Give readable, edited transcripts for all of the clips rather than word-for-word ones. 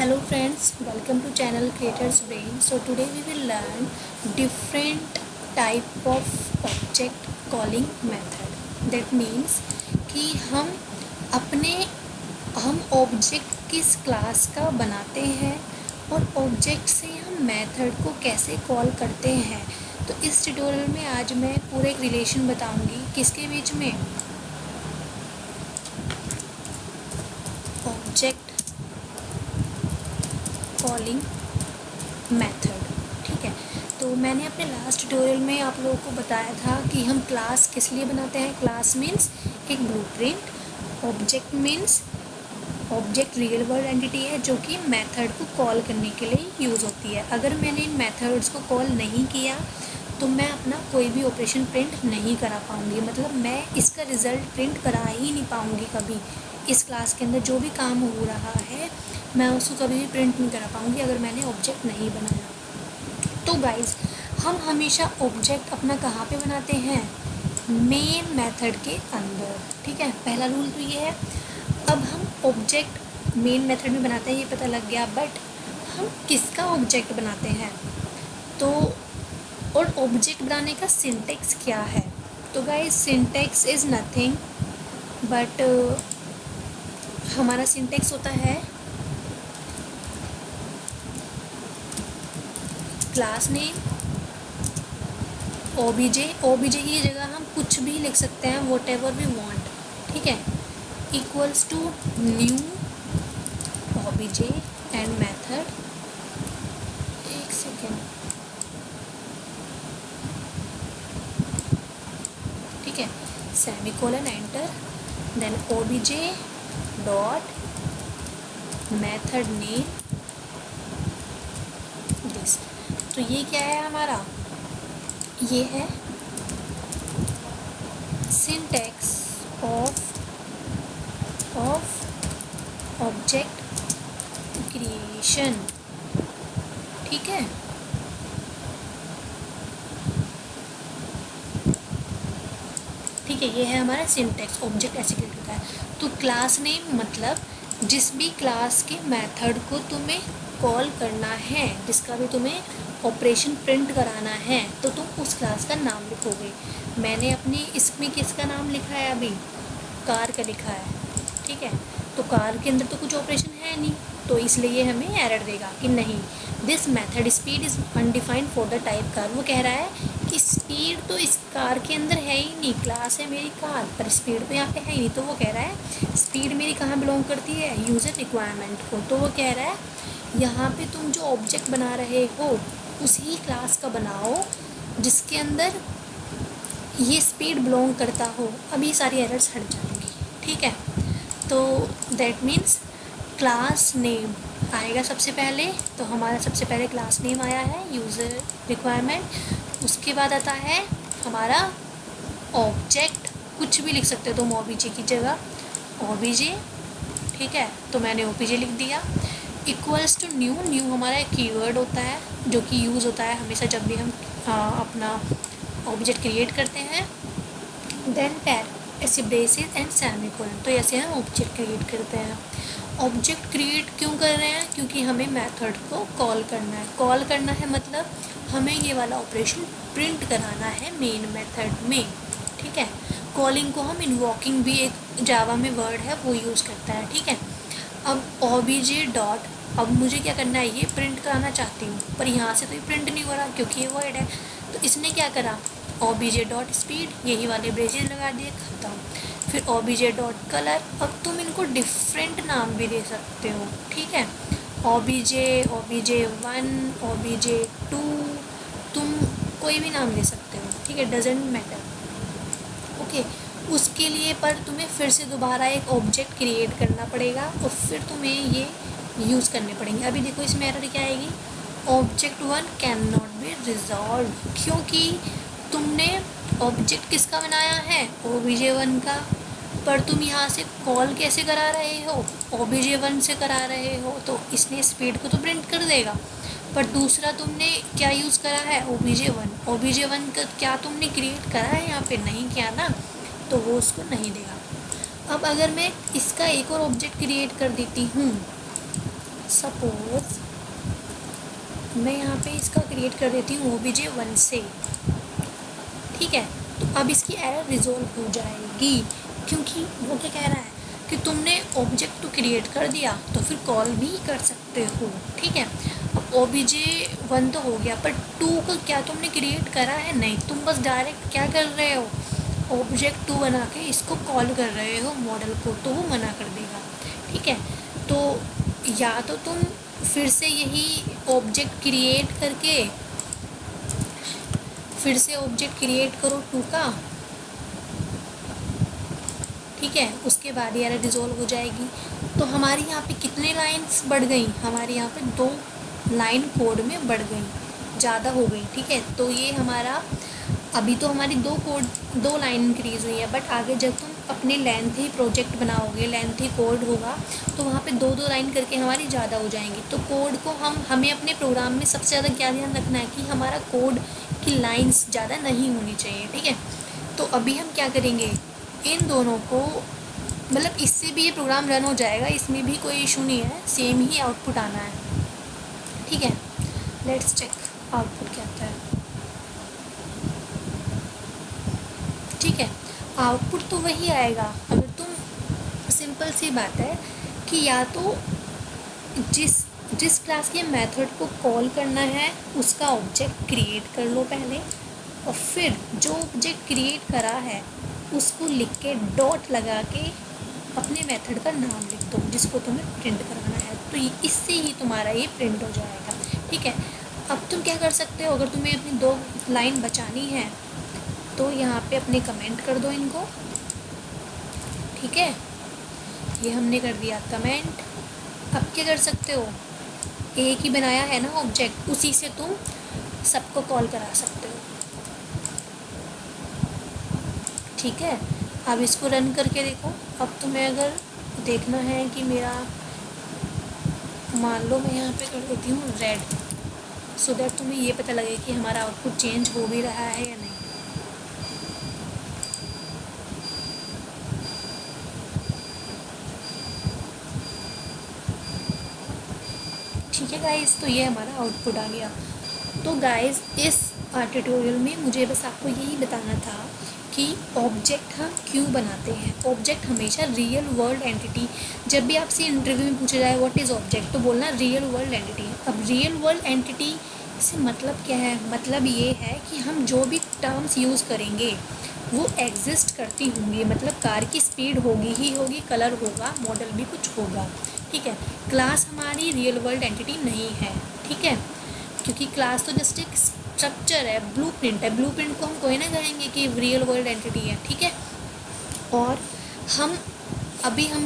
Hello friends, welcome to channel Creators Brain. So today we will learn different type of object calling method. That means कि हम object किस class का बनाते हैं और object से हम मेथड को कैसे कॉल करते हैं। तो इस ट्यूटोरियल में आज मैं पूरा एक रिलेशन बताऊंगी किसके बीच में, ऑब्जेक्ट कॉलिंग मेथड। ठीक है, तो मैंने अपने लास्ट ट्यूटोरियल में आप लोगों को बताया था कि हम क्लास किस लिए बनाते हैं। क्लास मीन्स एक blueprint, object means object real world entity है जो कि मेथड को कॉल करने के लिए यूज़ होती है। अगर मैंने इन मेथड्स को कॉल नहीं किया तो मैं अपना कोई भी ऑपरेशन प्रिंट नहीं करा पाऊँगी, मतलब मैं इसका रिज़ल्ट प्रिंट करा ही नहीं पाऊँगी कभी। इस क्लास के अंदर जो भी काम हो रहा है मैं उसको कभी भी प्रिंट नहीं करा पाऊँगी अगर मैंने ऑब्जेक्ट नहीं बनाया। तो गाइज, हम हमेशा ऑब्जेक्ट अपना कहाँ पे बनाते हैं, मेन मेथड के अंदर। ठीक है, पहला रूल तो ये है। अब हम ऑब्जेक्ट मेन मेथड में बनाते हैं ये पता लग गया, बट हम किसका ऑब्जेक्ट बनाते हैं तो, और ऑब्जेक्ट बनाने का सिंटेक्स क्या है। तो guys, syntax is nothing but हमारा सिंटेक्स होता है क्लास नेम, ओबीजे की जगह हम कुछ भी लिख सकते हैं, वॉट एवर वी वॉन्ट। ठीक है, equals to new OBJ and method. एक सेकेंड, ठीक है, semicolon enter, then OBJ dot method name this. तो ये क्या है हमारा, ये है सिंटैक्स ऑफ ऑब्जेक्ट क्रिएशन। ठीक है, ठीक है, ये है हमारा सिंटैक्स, ऑब्जेक्ट ऐसे क्रिएट होता है। तो क्लास नेम मतलब जिस भी क्लास के मेथड को तुम्हें कॉल करना है, जिसका भी तुम्हें ऑपरेशन प्रिंट कराना है, तो तुम उस क्लास का नाम लिखोगे। मैंने अपनी इसमें किसका नाम लिखा है, अभी कार का लिखा है। ठीक है, तो कार के अंदर तो कुछ ऑपरेशन है नहीं, तो इसलिए ये हमें एरर देगा कि नहीं, this method speed is undefined for the type car. वो कह रहा है कि स्पीड तो इस कार के अंदर है ही नहीं, क्लास है मेरी कार पर स्पीड तो यहाँ पे है ही नहीं। तो वो कह रहा है स्पीड मेरी कहाँ बिलोंग करती है, यूज़र रिक्वायरमेंट को। तो वो कह रहा है यहाँ पे तुम जो ऑब्जेक्ट बना रहे हो उसी क्लास का बनाओ जिसके अंदर ये स्पीड बिलोंग करता हो। अब ये सारी एरर्स हट जाएंगी। ठीक है, तो दैट मीन्स क्लास नेम आएगा सबसे पहले। तो हमारा सबसे पहले क्लास नेम आया है, यूज़र रिक्वायरमेंट। उसके बाद आता है हमारा ऑब्जेक्ट, कुछ भी लिख सकते हो तुम ओबीजे की जगह ओबीजे। ठीक है, तो मैंने ओबीजे लिख दिया। इक्वल्स टू न्यू हमारा एक कीवर्ड होता है जो कि यूज़ होता है हमेशा जब भी हम अपना ऑब्जेक्ट क्रिएट करते हैं। देन पैर ऐसे ब्रेसेस एंड सेमीकोलन, तो ऐसे हम ऑब्जेक्ट क्रिएट करते हैं। ऑब्जेक्ट क्रिएट क्यों कर रहे हैं, क्योंकि हमें मेथड को कॉल करना है। कॉल करना है मतलब हमें ये वाला ऑपरेशन प्रिंट कराना है मेन मेथड में। ठीक है, कॉलिंग को हम इन्वॉकिंग भी एक जावा में वर्ड है वो यूज़ करता है। ठीक है, अब ओबीजे डॉट, अब मुझे क्या करना है, ये प्रिंट कराना चाहती हूँ पर यहाँ से तो ये प्रिंट नहीं हो रहा क्योंकि ये वर्ड है। तो इसने क्या करा, ओबीजे डॉट स्पीड, यही वाले ब्रेसेस लगा दिए, खत्म। फिर ओबीजे डॉट कलर। अब तुम इनको डिफरेंट नाम भी दे सकते हो। ठीक है, ओबीजे 1, ओबीजे 2, तुम कोई भी नाम दे सकते हो। ठीक है, डजेंट मैटर। ओके, उसके लिए पर तुम्हें फिर से दोबारा एक ऑब्जेक्ट क्रिएट करना पड़ेगा और फिर तुम्हें ये यूज़ करने पड़ेंगे। अभी देखो इसमें एरर क्या आएगी, object 1 can not be resolve, क्योंकि तुमने ऑब्जेक्ट किसका बनाया है, ओबीजे 1 का, पर तुम यहाँ से कॉल कैसे करा रहे हो, ओबीजे 1 से करा रहे हो, तो इसने स्पीड को तो प्रिंट कर देगा। पर दूसरा तुमने क्या यूज़ करा है, ओबीजे 1 का क्या तुमने क्रिएट करा है यहाँ पे, नहीं किया ना, तो वो उसको नहीं देगा। अब अगर मैं इसका एक और ऑब्जेक्ट क्रिएट कर देती हूँ सपोज मैं यहाँ पे इसका क्रिएट कर देती हूँ obj1 से, ठीक है। तो अब इसकी एरर रिजोल्व हो जाएगी, क्योंकि वो क्या कह रहा है कि तुमने ऑब्जेक्ट तो क्रिएट कर दिया तो फिर कॉल भी कर सकते हो, ठीक है। अब obj1 तो हो गया, पर 2 का क्या तुमने क्रिएट करा है? नहीं, तुम बस डायरेक्ट क्या कर रहे हो, ऑब्जेक्ट 2 बना के इसको कॉल कर रहे हो मॉडल को, तो वो मना कर देगा, ठीक है। तो या तो तुम फिर से यही ऑब्जेक्ट क्रिएट करके फिर से ऑब्जेक्ट क्रिएट करो 2 का, ठीक है, उसके बाद ये एरर रिजोल्व हो जाएगी। तो हमारी यहाँ पे कितने लाइंस बढ़ गई? हमारे यहाँ पे 2 लाइन कोड में बढ़ गई, ज़्यादा हो गई, ठीक है। तो ये हमारा अभी तो हमारी 2 लाइन इंक्रीज़ हुई है, बट आगे जब तुम अपने लेंथी प्रोजेक्ट बनाओगे, लेंथी कोड होगा, तो वहाँ पे 2 लाइन करके हमारी ज़्यादा हो जाएंगी। तो कोड को हमें अपने प्रोग्राम में सबसे ज़्यादा क्या ध्यान रखना है कि हमारा कोड की लाइंस ज़्यादा नहीं होनी चाहिए, ठीक है। तो अभी हम क्या करेंगे, इन दोनों को, मतलब इससे भी ये प्रोग्राम रन हो जाएगा, इसमें भी कोई इशू नहीं है, सेम ही आउटपुट आना है, ठीक है। लेट्स चेक आउटपुट क्या आता है, ठीक है। आउटपुट तो वही आएगा, अगर तुम, सिंपल सी बात है कि या तो जिस क्लास के मेथड को कॉल करना है उसका ऑब्जेक्ट क्रिएट कर लो पहले, और फिर जो ऑब्जेक्ट क्रिएट करा है उसको लिख के डॉट लगा के अपने मेथड का नाम लिख दो जिसको तुम्हें प्रिंट कराना है, तो इससे ही तुम्हारा ये प्रिंट हो जाएगा, ठीक है। अब तुम क्या कर सकते हो, अगर तुम्हें अपनी 2 लाइन बचानी है तो यहाँ पे अपने कमेंट कर दो इनको, ठीक है। ये हमने कर दिया कमेंट। अब क्या कर सकते हो, एक ही बनाया है ना ऑब्जेक्ट, उसी से तुम सबको कॉल करा सकते हो, ठीक है। अब इसको रन करके देखो। अब तुम्हें अगर देखना है कि मेरा, मान लो मैं यहाँ पे कर देती हूँ रेड, सो दैट तुम्हें ये पता लगे कि हमारा आउटपुट चेंज हो भी रहा है या नहीं। ठीक है गाइस, तो ये हमारा आउटपुट आ गया। तो गाइस इस ट्यूटोरियल में मुझे बस आपको यही बताना था कि ऑब्जेक्ट हम क्यों बनाते हैं। ऑब्जेक्ट हमेशा रियल वर्ल्ड एंटिटी, जब भी आपसे इंटरव्यू में पूछा जाए व्हाट इज़ ऑब्जेक्ट, तो बोलना रियल वर्ल्ड एंटिटी। अब रियल वर्ल्ड एंटिटी से मतलब क्या है, मतलब ये है कि हम जो भी टर्म्स यूज़ करेंगे वो एग्जिस्ट करती होंगी, मतलब कार की स्पीड होगी ही होगी, कलर होगा, मॉडल भी कुछ होगा, ठीक है। क्लास हमारी रियल वर्ल्ड एंटिटी नहीं है, ठीक है, क्योंकि क्लास तो जस्ट एक स्ट्रक्चर है, ब्लूप्रिंट है। ब्लूप्रिंट को हम कोई ना कहेंगे कि रियल वर्ल्ड एंटिटी है, ठीक है। और हम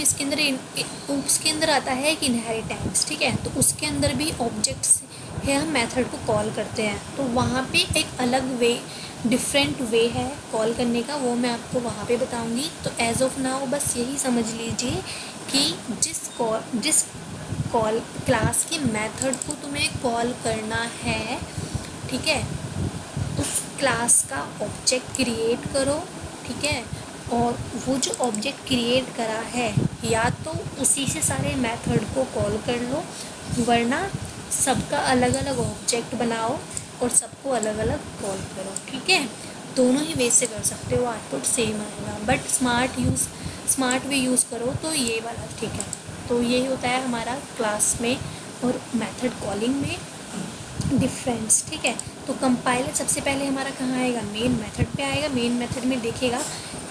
इसके अंदर उसके अंदर आता है एक इनहेरिटेंस, ठीक है। तो उसके अंदर भी ऑब्जेक्ट्स है, हम मेथड को कॉल करते हैं, तो वहाँ पे एक अलग वे, डिफरेंट वे है कॉल करने का, वो मैं आपको वहाँ पे बताऊँगी। तो एज ऑफ नाउ बस यही समझ लीजिए कि जिस कॉल क्लास के मेथड को तुम्हें कॉल करना है, ठीक है, उस क्लास का ऑब्जेक्ट क्रिएट करो, ठीक है। और वो जो ऑब्जेक्ट क्रिएट करा है या तो उसी से सारे मेथड को कॉल कर लो, वरना सबका अलग अलग ऑब्जेक्ट बनाओ और सबको अलग अलग कॉल करो, ठीक है। दोनों ही वे से कर सकते हो, आउटपुट सेम आएगा, बट स्मार्ट वे यूज़ करो तो ये वाला, ठीक है। तो यही होता है हमारा क्लास में और मेथड कॉलिंग में डिफरेंस, ठीक है। तो कंपाइलर सबसे पहले हमारा कहाँ आएगा, मेन मेथड पे आएगा। मेन मेथड में देखेगा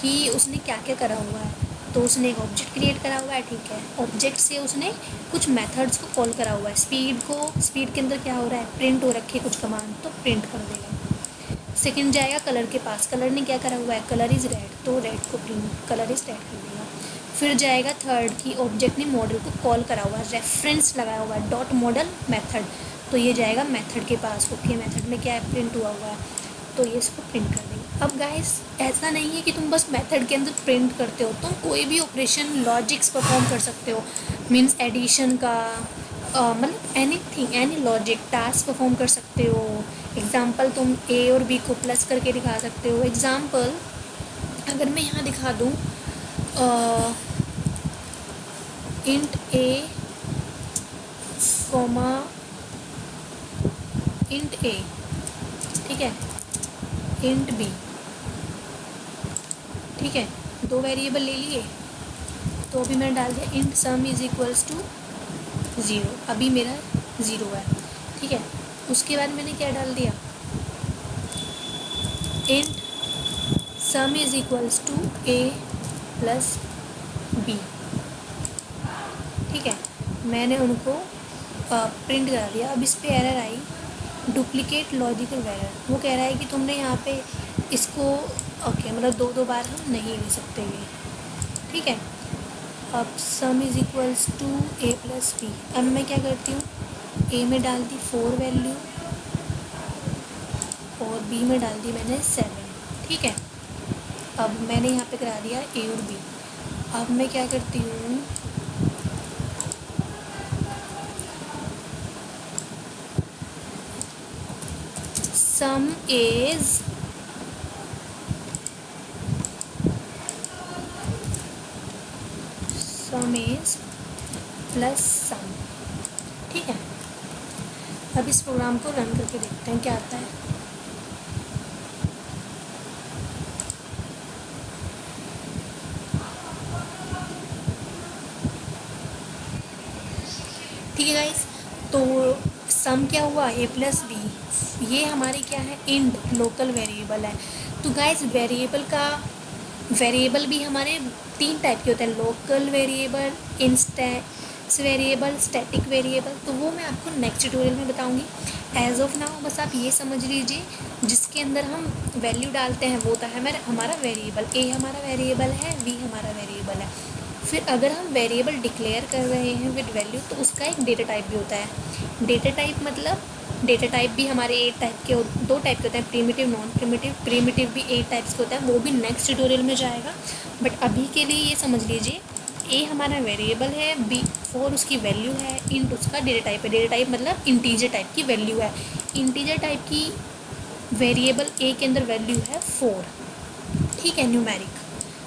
कि उसने क्या क्या करा हुआ है, तो उसने एक ऑब्जेक्ट क्रिएट करा हुआ है, ठीक है। ऑब्जेक्ट से उसने कुछ मेथड्स को कॉल करा हुआ है, स्पीड के अंदर क्या हो रहा है, प्रिंट हो रखी है कुछ कमांड, तो प्रिंट कर देगा। सेकंड जाएगा कलर के पास, कलर ने क्या करा हुआ है, कलर इज़ रेड, तो रेड को प्रिंट, कलर इज़ रेड कर देगा। फिर जाएगा थर्ड की ऑब्जेक्ट ने मॉडल को कॉल करा हुआ है, रेफरेंस लगाया हुआ है, डॉट मॉडल मेथड, तो ये जाएगा मेथड के पास, ओके, मेथड में क्या है, प्रिंट हुआ हुआ है, तो ये इसको प्रिंट कर देगा। अब गाइस ऐसा नहीं है कि तुम बस मेथड के अंदर प्रिंट करते हो, तुम कोई भी ऑपरेशन लॉजिक्स परफॉर्म कर सकते हो, मीन्स एडिशन का, मतलब anything, any logic task perform कर सकते हो। एग्जाम्पल तुम ए और बी को प्लस करके दिखा सकते हो। एग्जाम्पल अगर मैं यहाँ दिखा दूँ इंट ए कॉमा इंट ए, ठीक है, इंट बी, ठीक है, दो वेरिएबल ले लिए। तो अभी मैंने डाल दिया int sum is equals to 0, अभी मेरा 0 है, ठीक है। उसके बाद मैंने क्या डाल दिया, int sum is equals to A plus B, ठीक है। मैंने उनको प्रिंट करा दिया। अब इस पर एरर आई, डुप्लीकेट लॉजिकल एरर। वो कह रहा है कि तुमने यहाँ पे इसको ओके मतलब दो बार हम नहीं ले सकते ये, ठीक है। अब sum is equals to A plus B. अब मैं क्या करती हूँ, ए में डाल दी 4 वैल्यू और बी में डाल दी मैंने 7, ठीक है। अब मैंने यहाँ पे करा दिया ए और बी। अब मैं क्या करती हूँ, सम इज प्लस सम, ठीक है। अब इस प्रोग्राम को रन करके देखते हैं क्या आता है। ठीक है गाइस, तो सम क्या हुआ, ए प्लस बी, ये हमारी क्या है, इंट लोकल वेरिएबल है। तो गाइस वेरिएबल भी हमारे 3 टाइप के होते हैं, local variable, instance variable, static variable. तो वो मैं आपको नेक्स्ट ट्यूटोरियल में बताऊंगी। एज ऑफ नाउ बस आप ये समझ लीजिए, जिसके अंदर हम वैल्यू डालते हैं वो होता है हमारा वेरिएबल। ए हमारा वेरिएबल है, बी हमारा वेरिएबल है। फिर अगर हम वेरिएबल डिक्लेयर कर रहे हैं विद वैल्यू, तो उसका एक डेटा टाइप भी होता है। डेटा टाइप मतलब डेटा टाइप भी हमारे 8 टाइप के, 2 टाइप के होते हैं, प्रीमिटिव, नॉन प्रीमिटिव। प्रीमिटिव भी 8 टाइप्स के होता है, वो भी नेक्स्ट ट्यूटोरियल में जाएगा। बट अभी के लिए ये समझ लीजिए, ए हमारा वेरिएबल है, बी 4 उसकी वैल्यू है, इंट उसका डेटा टाइप है। डेटा टाइप मतलब इंटीजर टाइप की वैल्यू है। इंटीजर टाइप की वेरिएबल ए के अंदर वैल्यू है 4, ठीक है, न्यूमेरिक।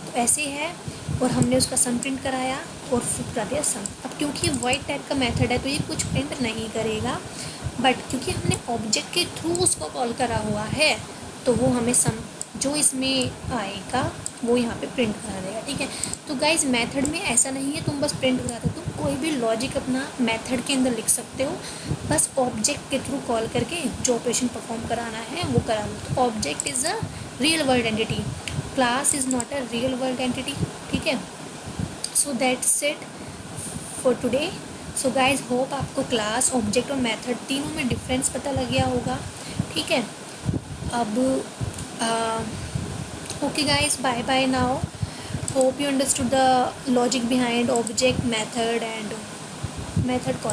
तो ऐसे है, और हमने उसका सम प्रिंट कराया और फिर करा दिया सम। अब क्योंकि वाइड टाइप का मेथड है तो ये कुछ प्रिंट नहीं करेगा, बट क्योंकि हमने ऑब्जेक्ट के थ्रू उसको कॉल करा हुआ है तो वो हमें सम जो इसमें आएगा वो यहाँ पे प्रिंट करा देगा, ठीक है। तो गाइज मेथड में ऐसा नहीं है तुम बस प्रिंट करा दो, तुम कोई भी लॉजिक अपना मेथड के अंदर लिख सकते हो, बस ऑब्जेक्ट के थ्रू कॉल करके जो ऑपरेशन परफॉर्म कराना है वो करा लो। तो object is a real world entity, class is not a real world entity, ठीक है। So that's it for today. So guys hope आपको क्लास, ऑब्जेक्ट और मेथड तीनों में डिफरेंस पता लग गया होगा, ठीक है। अब okay guys, bye bye now. Hope you understood the logic behind object, method and method call.